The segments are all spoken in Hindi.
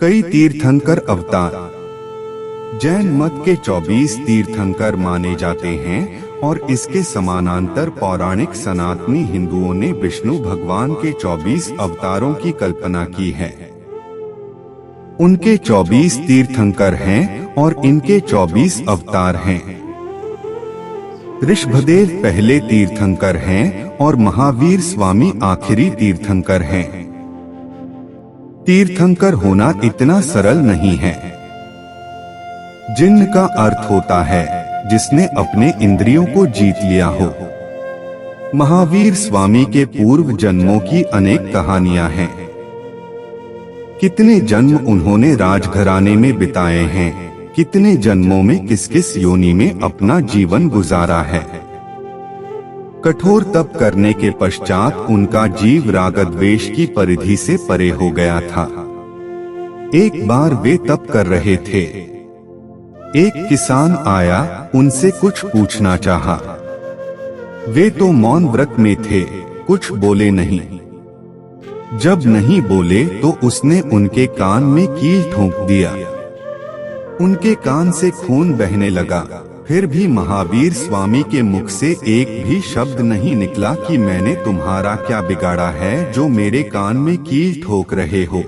कई तीर्थंकर अवतार। जैन मत के 24 तीर्थंकर माने जाते हैं और इसके समानांतर पौराणिक सनातनी हिंदुओं ने विष्णु भगवान के 24 अवतारों की कल्पना की है। उनके 24 तीर्थंकर हैं और इनके 24 अवतार हैं। ऋषभदेव पहले तीर्थंकर हैं और महावीर स्वामी आखिरी तीर्थंकर हैं। तीर्थंकर होना इतना सरल नहीं है। जिन्न का अर्थ होता है जिसने अपने इंद्रियों को जीत लिया हो। महावीर स्वामी के पूर्व जन्मों की अनेक कहानियां हैं। कितने जन्म उन्होंने राजघराने में बिताए हैं, कितने जन्मों में किस किस योनि में अपना जीवन गुजारा है। कठोर तप करने के पश्चात उनका जीव रागद्वेष की परिधि से परे हो गया था। एक बार वे तप कर रहे थे। एक किसान आया, उनसे कुछ पूछना चाहा। वे तो मौन व्रत में थे, कुछ बोले नहीं। जब नहीं बोले तो उसने उनके कान में कील ठोंक दिया। उनके कान से खून बहने लगा। फिर भी महावीर स्वामी के मुख से एक भी शब्द नहीं निकला कि मैंने तुम्हारा क्या बिगाड़ा है जो मेरे कान में कील ठोक रहे हो।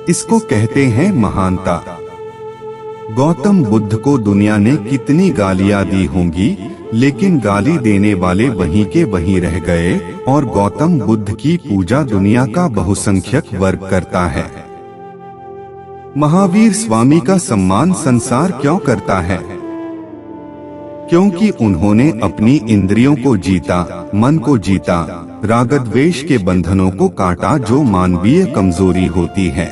इसको कहते हैं महानता। गौतम बुद्ध को दुनिया ने कितनी गालियां दी होंगी, लेकिन गाली देने वाले वहीं के वहीं रह गए और गौतम बुद्ध की पूजा दुनिया का बहुसंख्यक वर्ग करता है। महावीर स्वामी का सम्मान संसार क्यों करता है? क्योंकि उन्होंने अपनी इंद्रियों को जीता, मन को जीता, रागद्वेष के बंधनों को काटा जो मानवीय कमजोरी होती है।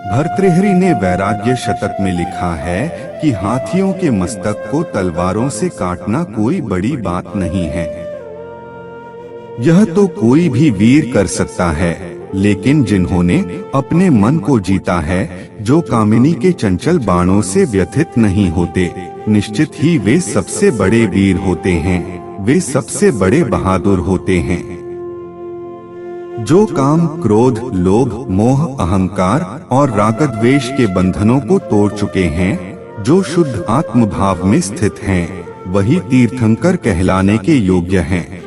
भर्तृहरि ने वैराग्य शतक में लिखा है कि हाथियों के मस्तक को तलवारों से काटना कोई बड़ी बात नहीं है। यह तो कोई भी वीर कर सकता है, लेकिन जिन्होंने अपने मन को जीता है, जो कामिनी के चंचल बाणों से व्यथित नहीं होते, निश्चित ही वे सबसे बड़े वीर होते हैं, वे सबसे बड़े बहादुर होते हैं। जो काम, क्रोध, लोभ, मोह, अहंकार और रागद्वेष के बंधनों को तोड़ चुके हैं, जो शुद्ध आत्मभाव में स्थित हैं, वही तीर्थंकर कहलाने के योग्य हैं।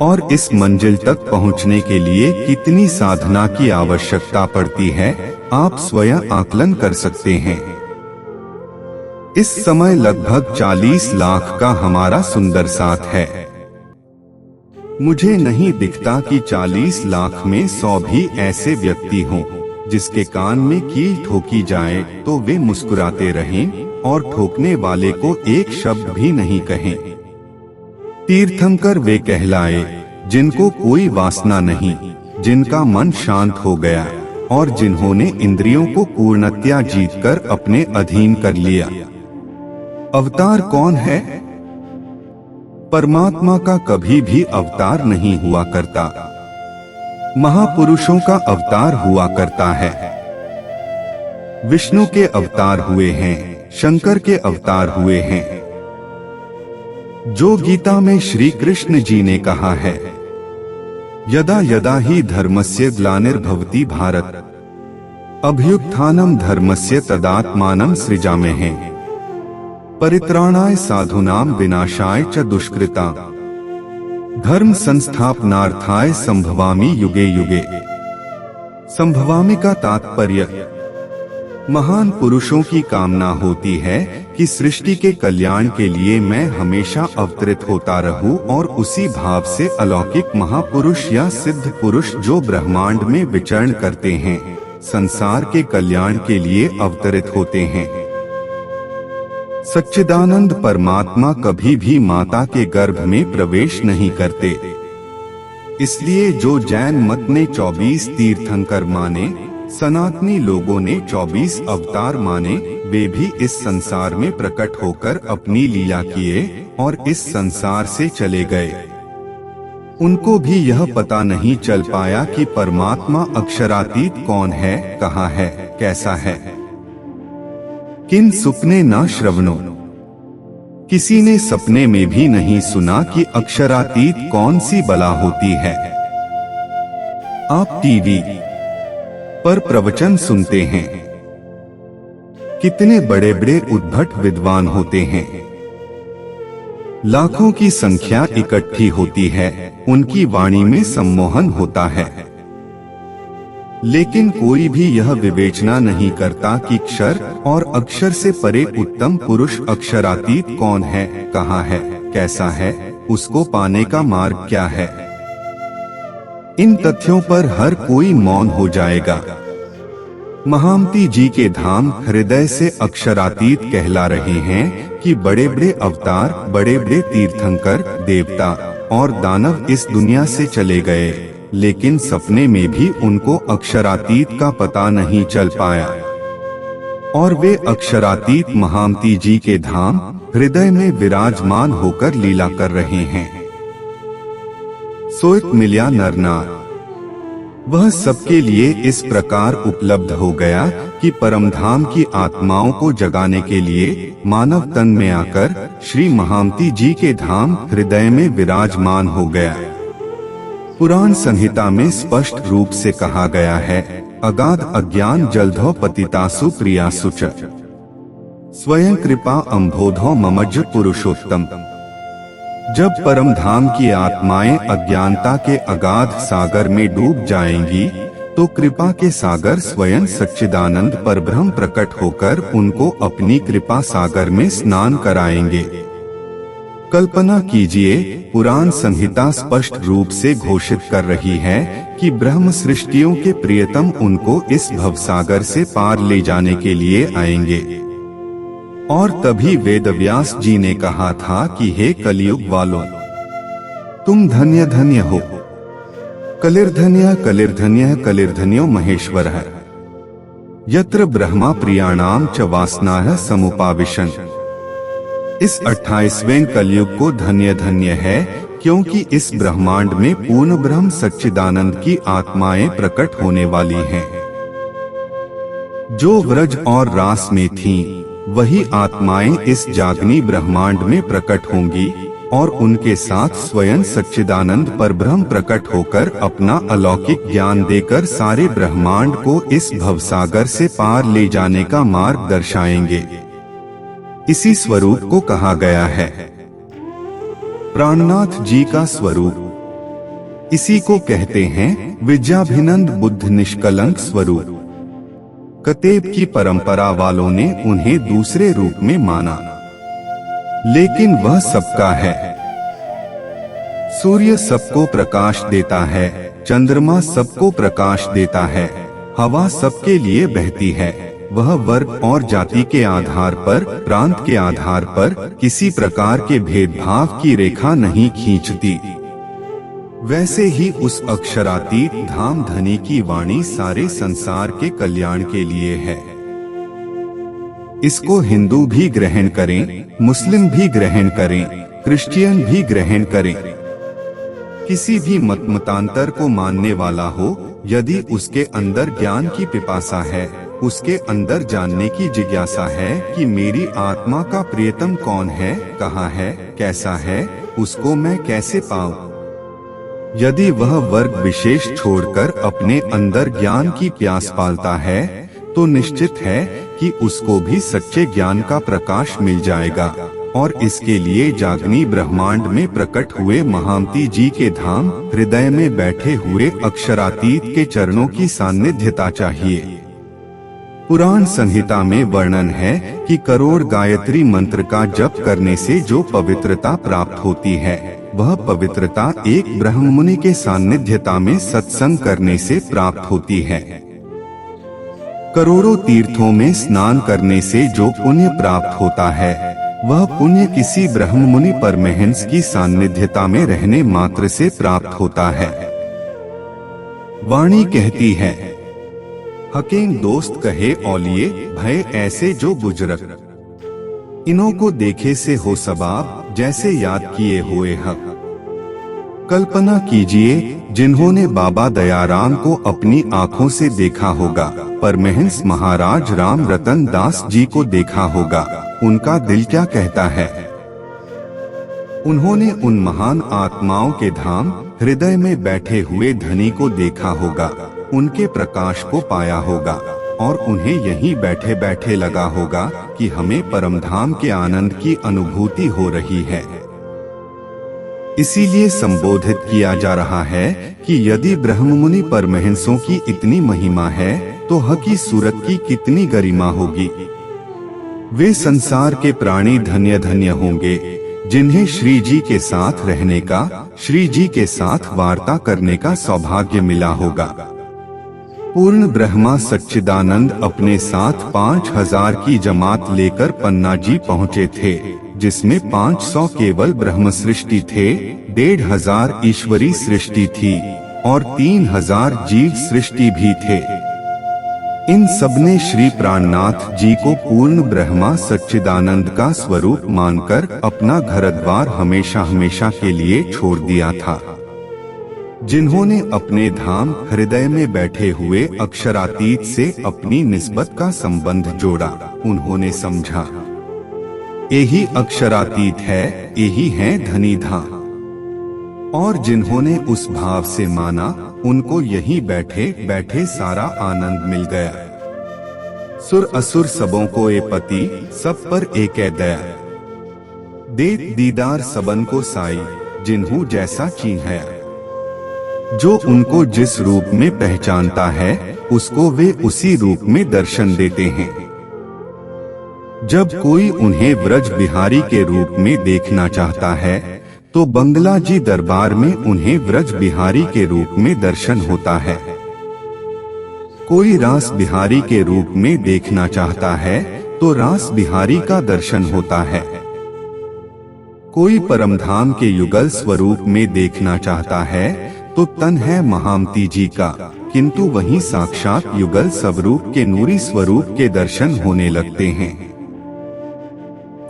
और इस मंजिल तक पहुंचने के लिए कितनी साधना की आवश्यकता पड़ती है, आप स्वयं आकलन कर सकते हैं। इस समय लगभग 40 लाख का हमारा सुंदर साथ है। मुझे नहीं दिखता कि 40 लाख में 100 भी ऐसे व्यक्ति हों जिसके कान में कील ठोकी जाए तो वे मुस्कुराते रहें और ठोकने वाले को एक शब्द भी नहीं कहें। तीर्थंकर वे कहलाए जिनको कोई वासना नहीं, जिनका मन शांत हो गया और जिन्होंने इंद्रियों को पूर्णतया जीतकर अपने अधीन कर लिया। अवतार कौन है? परमात्मा का कभी भी अवतार नहीं हुआ करता, महापुरुषों का अवतार हुआ करता है। विष्णु के अवतार हुए हैं, शंकर के अवतार हुए हैं। जो गीता में श्री कृष्ण जी ने कहा है, यदा यदा ही धर्मस्य ग्लानिर्भवति भारत, अभ्युत्थानम धर्मस्य तदात्मानं सृजामहे, परित्राणाय साधूनां विनाशाय च दुष्कृता, धर्म संस्थापनार्थाय संभवामि युगे युगे। संभवामि का तात्पर्य, महान पुरुषों की कामना होती है कि सृष्टि के कल्याण के लिए मैं हमेशा अवतरित होता रहूं और उसी भाव से अलौकिक महापुरुष या सिद्ध पुरुष जो ब्रह्मांड में विचरण करते हैं, संसार के कल्याण के लिए अवतरित होते हैं। सच्चिदानंद परमात्मा कभी भी माता के गर्भ में प्रवेश नहीं करते। इसलिए जो जैन मत ने 24 तीर्थंकर माने, सनातनी लोगों ने 24 अवतार माने, वे भी इस संसार में प्रकट होकर अपनी लीला किए और इस संसार से चले गए। उनको भी यह पता नहीं चल पाया कि परमात्मा अक्षरातीत कौन है, कहाँ है, कैसा है। किन सुपने ना श्रवणो, किसी ने सपने में भी नहीं सुना कि अक्षरातीत कौन सी बला होती है। आप टीवी, पर प्रवचन सुनते हैं। कितने बड़े बड़े उद्भट विद्वान होते हैं, लाखों की संख्या इकट्ठी होती है, उनकी वाणी में सम्मोहन होता है, लेकिन कोई भी यह विवेचना नहीं करता कि क्षर और अक्षर से परे उत्तम पुरुष अक्षरातीत कौन है, कहाँ है, कैसा है, उसको पाने का मार्ग क्या है। इन तथ्यों पर हर कोई मौन हो जाएगा। महामती जी के धाम हृदय से अक्षरातीत कहला रहे हैं कि बड़े बड़े अवतार, बड़े बड़े तीर्थंकर, देवता और दानव इस दुनिया से चले गए, लेकिन सपने में भी उनको अक्षरातीत का पता नहीं चल पाया, और वे अक्षरातीत महामती जी के धाम हृदय में विराजमान होकर लीला कर रहे हैं। सोइत मिल्या नरनार, वह सबके लिए इस प्रकार उपलब्ध हो गया कि परमधाम की आत्माओं को जगाने के लिए मानव तन में आकर श्री महामती जी के धाम हृदय में विराजमान हो गया। पुराण संहिता में स्पष्ट रूप से कहा गया है, अगाध अज्ञान जलधौ पतितासु प्रियासु च स्वयं कृपा अम्भोधौ ममज्ज पुरुषोत्तम। जब परम धाम की आत्माएं अज्ञानता के अगाध सागर में डूब जाएंगी, तो कृपा के सागर स्वयं सच्चिदानंद परब्रह्म प्रकट होकर उनको अपनी कृपा सागर में स्नान कराएंगे। कल्पना कीजिए, पुराण संहिता स्पष्ट रूप से घोषित कर रही है कि ब्रह्म सृष्टियों के प्रियतम उनको इस भवसागर से पार ले जाने के लिए आएंगे। और तभी वेदव्यास जी ने कहा था कि हे कलियुग वालों, तुम धन्य धन्य हो, कलिर्धन्य कलिर्धन्य कलिर्धन्यो महेश्वर है, यत्र ब्रह्मा प्रियाणाम च वासनाः समुपाविशन। इस 28वें कलयुग को धन्य धन्य है, क्योंकि इस ब्रह्मांड में पूर्ण ब्रह्म सच्चिदानंद की आत्माएं प्रकट होने वाली हैं। जो व्रज और रास में थीं, वही आत्माएं इस जागनी ब्रह्मांड में प्रकट होंगी, और उनके साथ स्वयं सच्चिदानंद परब्रह्म प्रकट होकर अपना अलौकिक ज्ञान देकर सारे ब्रह्मांड को इस भवसागर से पार ले जाने का मार्ग दर्शाएंगे। इसी स्वरूप को कहा गया है प्राणनाथ जी का स्वरूप। इसी को कहते हैं विद्याभिनंद बुद्ध निष्कलंक स्वरूप। कतेब की परंपरा वालों ने उन्हें दूसरे रूप में माना, लेकिन वह सबका है। सूर्य सबको प्रकाश देता है, चंद्रमा सबको प्रकाश देता है, हवा सबके लिए बहती है। वह वर्ग और जाति के आधार पर, प्रांत के आधार पर किसी प्रकार के भेदभाव की रेखा नहीं खींचती। वैसे ही उस अक्षरातीत धाम धनी की वाणी सारे संसार के कल्याण के लिए है। इसको हिंदू भी ग्रहण करें, मुस्लिम भी ग्रहण करें, क्रिश्चियन भी ग्रहण करें, किसी भी मतांतर को मानने वाला हो, यदि उसके अंदर ज्ञान की पिपासा है, उसके अंदर जानने की जिज्ञासा है कि मेरी आत्मा का प्रियतम कौन है, कहाँ है, कैसा है, उसको मैं कैसे पाऊं। यदि वह वर्ग विशेष छोड़कर अपने अंदर ज्ञान की प्यास पालता है, तो निश्चित है कि उसको भी सच्चे ज्ञान का प्रकाश मिल जाएगा, और इसके लिए जागनी ब्रह्मांड में प्रकट हुए महामती जी के धाम हृदय में बैठे हुए अक्षरातीत के चरणों की सान्निध्यता चाहिए। पुराण संहिता में वर्णन है कि करोड़ गायत्री मंत्र का जप करने से जो पवित्रता प्राप्त होती है, वह पवित्रता एक ब्रह्ममुनि के सान्निध्यता में सत्संग करने से प्राप्त होती है। करोड़ों तीर्थों में स्नान करने से जो पुण्य प्राप्त होता है, वह पुण्य किसी ब्रह्ममुनि परमहंस की सान्निध्यता में रहने मात्र से प्राप्त होता है। वाणी कहती है, हकीम दोस्त कहे औलिए भय ऐसे जो बुजुर्ग, इन्हों को देखे से हो सबाब जैसे याद किए हुए हक। कल्पना कीजिए, जिन्होंने बाबा दयाराम को अपनी आंखों से देखा होगा, परमहंस महाराज राम रतन दास जी को देखा होगा, उनका दिल क्या कहता है। उन्होंने उन महान आत्माओं के धाम हृदय में बैठे हुए धनी को देखा होगा, उनके प्रकाश को पाया होगा और उन्हें यहीं बैठे बैठे लगा होगा कि हमें परमधाम के आनंद की अनुभूति हो रही है। इसीलिए संबोधित किया जा रहा है कि यदि ब्रह्ममुनि परमहंसों की इतनी महिमा है तो हकी सूरत की कितनी गरिमा होगी। वे संसार के प्राणी धन्य धन्य होंगे जिन्हें श्री जी के साथ रहने का, श्री जी के साथ वार्ता करने का सौभाग्य मिला होगा। पूर्ण ब्रह्मा सच्चिदानंद अपने साथ 5000 की जमात लेकर पन्ना जी पहुँचे थे, जिसमें 500 केवल ब्रह्म सृष्टि थे, 1500 ईश्वरी सृष्टि थी और 3000 जीव सृष्टि भी थे। इन सबने श्री प्राणनाथ जी को पूर्ण ब्रह्मा सच्चिदानंद का स्वरूप मानकर अपना घर द्वार हमेशा हमेशा के लिए छोड़ दिया था। जिन्होंने अपने धाम हृदय में बैठे हुए अक्षरातीत से अपनी निस्बत का संबंध जोड़ा, उन्होंने समझा यही अक्षरातीत है, यही है धनी धाम। और जिन्होंने उस भाव से माना, उनको यहीं बैठे बैठे सारा आनंद मिल गया। सुर असुर सबों को ए पति, सब पर एक दया, देत दीदार सबन को साई, जिन्हू जैसा चीन है। जो उनको जिस रूप में पहचानता है, उसको वे उसी रूप में दर्शन देते हैं। जब कोई उन्हें व्रज बिहारी के रूप में देखना चाहता है तो बंगला जी दरबार में उन्हें व्रज बिहारी के रूप में दर्शन होता है। कोई रास बिहारी के रूप में देखना चाहता है तो रास बिहारी का दर्शन होता है। कोई परमधाम के युगल स्वरूप में देखना चाहता है तो तन है महामती जी का, किंतु वहीं साक्षात युगल स्वरूप के नूरी स्वरूप के दर्शन होने लगते हैं।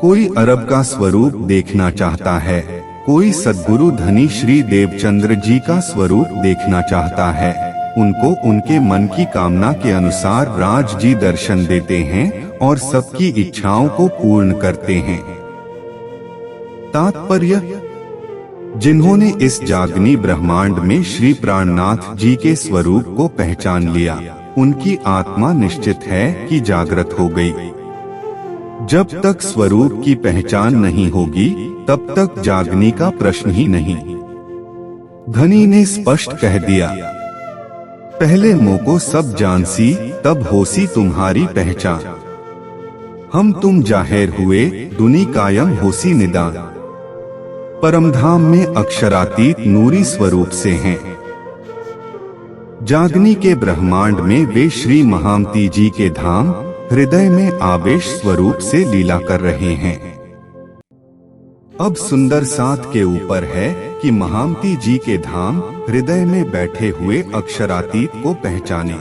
कोई अरब का स्वरूप देखना चाहता है, कोई सद्गुरु धनी श्री देवचंद्र जी का स्वरूप देखना चाहता है। उनको उनके मन की कामना के अनुसार राज जी दर्शन देते हैं और सबकी इच्छाओं को पूर्ण करते हैं। तात्पर्य, जिन्होंने इस जागनी ब्रह्मांड में श्री प्राणनाथ जी के स्वरूप को पहचान लिया, उनकी आत्मा निश्चित है कि जागृत हो गई। जब तक स्वरूप की पहचान नहीं होगी तब तक जागने का प्रश्न ही नहीं। धनी ने स्पष्ट कह दिया, पहले मोको सब जानसी, तब होसी तुम्हारी पहचान। हम तुम जाहिर हुए, दुनी कायम होसी निदान। परमधाम में अक्षरातीत नूरी स्वरूप से हैं। जागनी के ब्रह्मांड में वे श्री महामती जी के धाम हृदय में आवेश स्वरूप से लीला कर रहे हैं। अब सुंदर साथ के ऊपर है कि महामती जी के धाम हृदय में बैठे हुए अक्षरातीत को पहचाने।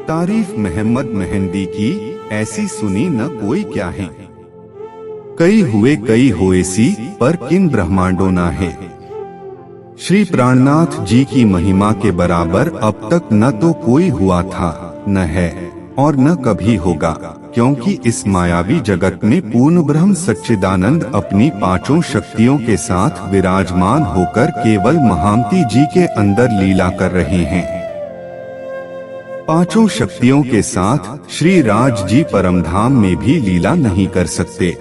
तारीफ मोहम्मद मेहंदी की ऐसी सुनी न कोई क्या है। कई हुए कई होएसी, पर किन ब्रह्मांडों ना है। श्री प्राणनाथ जी की महिमा के बराबर अब तक न तो कोई हुआ था, न है और न कभी होगा, क्योंकि इस मायावी जगत में पूर्ण ब्रह्म सच्चिदानंद अपनी पांचों शक्तियों के साथ विराजमान होकर केवल महामती जी के अंदर लीला कर रहे हैं। पांचों शक्तियों के साथ श्री राज जी परमधाम में भी लीला नहीं कर सकते।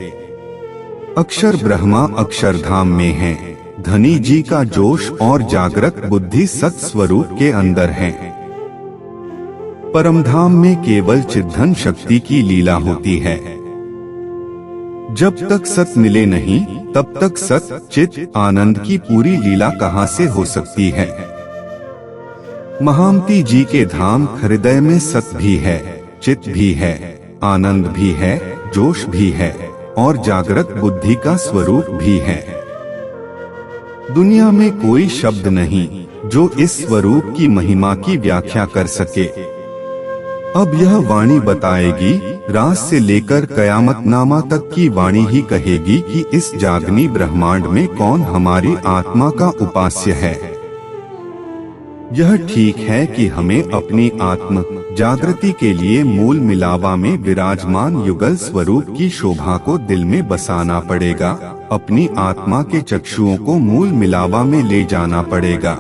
अक्षर ब्रह्मा अक्षरधाम में है। धनी जी का जोश और जागृत बुद्धि सत स्वरूप के अंदर है। परमधाम में केवल चिद्धन शक्ति की लीला होती है। जब तक सत मिले नहीं, तब तक सत चित आनंद की पूरी लीला कहां से हो सकती है। महामती जी के धाम हृदय में सत भी है, चित भी है, आनंद भी है, जोश भी है और जागृत बुद्धि का स्वरूप भी है। दुनिया में कोई शब्द नहीं जो इस स्वरूप की महिमा की व्याख्या कर सके। अब यह वाणी बताएगी, रास से लेकर कयामत नामा तक की वाणी ही कहेगी कि इस जागनी ब्रह्मांड में कौन हमारी आत्मा का उपास्य है। यह ठीक है कि हमें अपनी आत्म जागृति के लिए मूल मिलावा में विराजमान युगल स्वरूप की शोभा को दिल में बसाना पड़ेगा। अपनी आत्मा के चक्षुओं को मूल मिलावा में ले जाना पड़ेगा।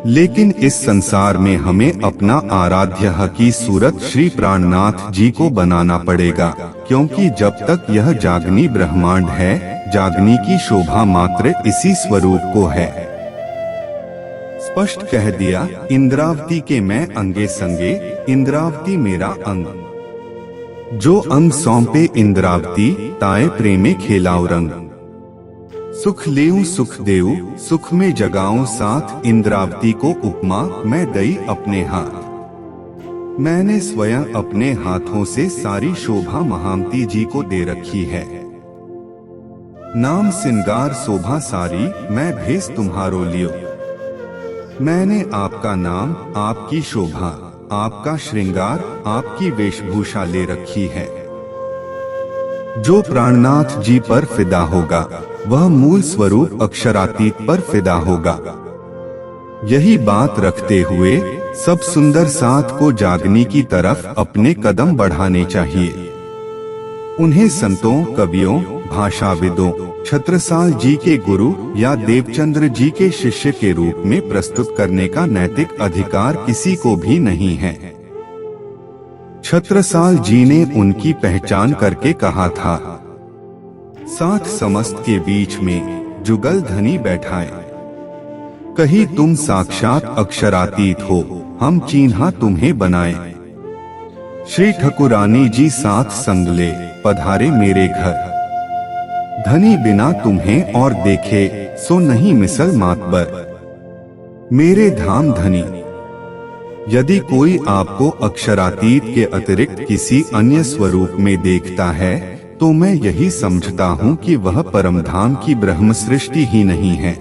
लेकिन इस संसार में हमें अपना आराध्य की सूरत श्री प्राणनाथ जी को बनाना पड़ेगा, क्योंकि जब तक यह जागनी ब्रह्मांड है, जागनी की शोभा मात्र इसी स्वरूप को है। स्पष्ट कह दिया, इंद्रावती के मैं अंगे संगे, इंद्रावती मेरा अंग। जो अंग सौंपे इंद्रावती, ताए प्रेमे खेलाऊ रंग। सुख लेऊं सुख देऊं, सुख में जगाऊं साथ, इंद्रावती को उपमा मैं दई अपने हाथ। मैंने स्वयं अपने हाथों से सारी शोभा महामती जी को दे रखी है। नाम सिंगार शोभा सारी, मैं भेस तुम्हारो लियो। मैंने आपका नाम, आपकी शोभा, आपका श्रृंगार, आपकी वेशभूषा ले रखी है। जो प्राणनाथ जी पर फिदा होगा, वह मूल स्वरूप अक्षरातीत पर फिदा होगा। यही बात रखते हुए सब सुंदर साथ को जागने की तरफ अपने कदम बढ़ाने चाहिए। उन्हें संतों, कवियों, भाषाविदों, छत्रसाल जी के गुरु या देवचंद्र जी के शिष्य के रूप में प्रस्तुत करने का नैतिक अधिकार किसी को भी नहीं है। छत्रसाल जी ने उनकी पहचान करके कहा था, साथ समस्त के बीच में जुगल धनी बैठाए। कहीं तुम साक्षात अक्षरातीत हो, हम चिन्हा तुम्हें बनाए। श्री ठकुरानी जी साथ संग ले, पधारे मेरे घर। धनी बिना तुम्हें और देखे, सो नहीं मिसल मातबर। मेरे धाम धनी। यदि कोई आपको अक्षरातीत के अतिरिक्त किसी अन्य स्वरूप में देखता है, तो मैं यही समझता हूँ कि वह परमधाम की ब्रह्म सृष्टि ही नहीं है।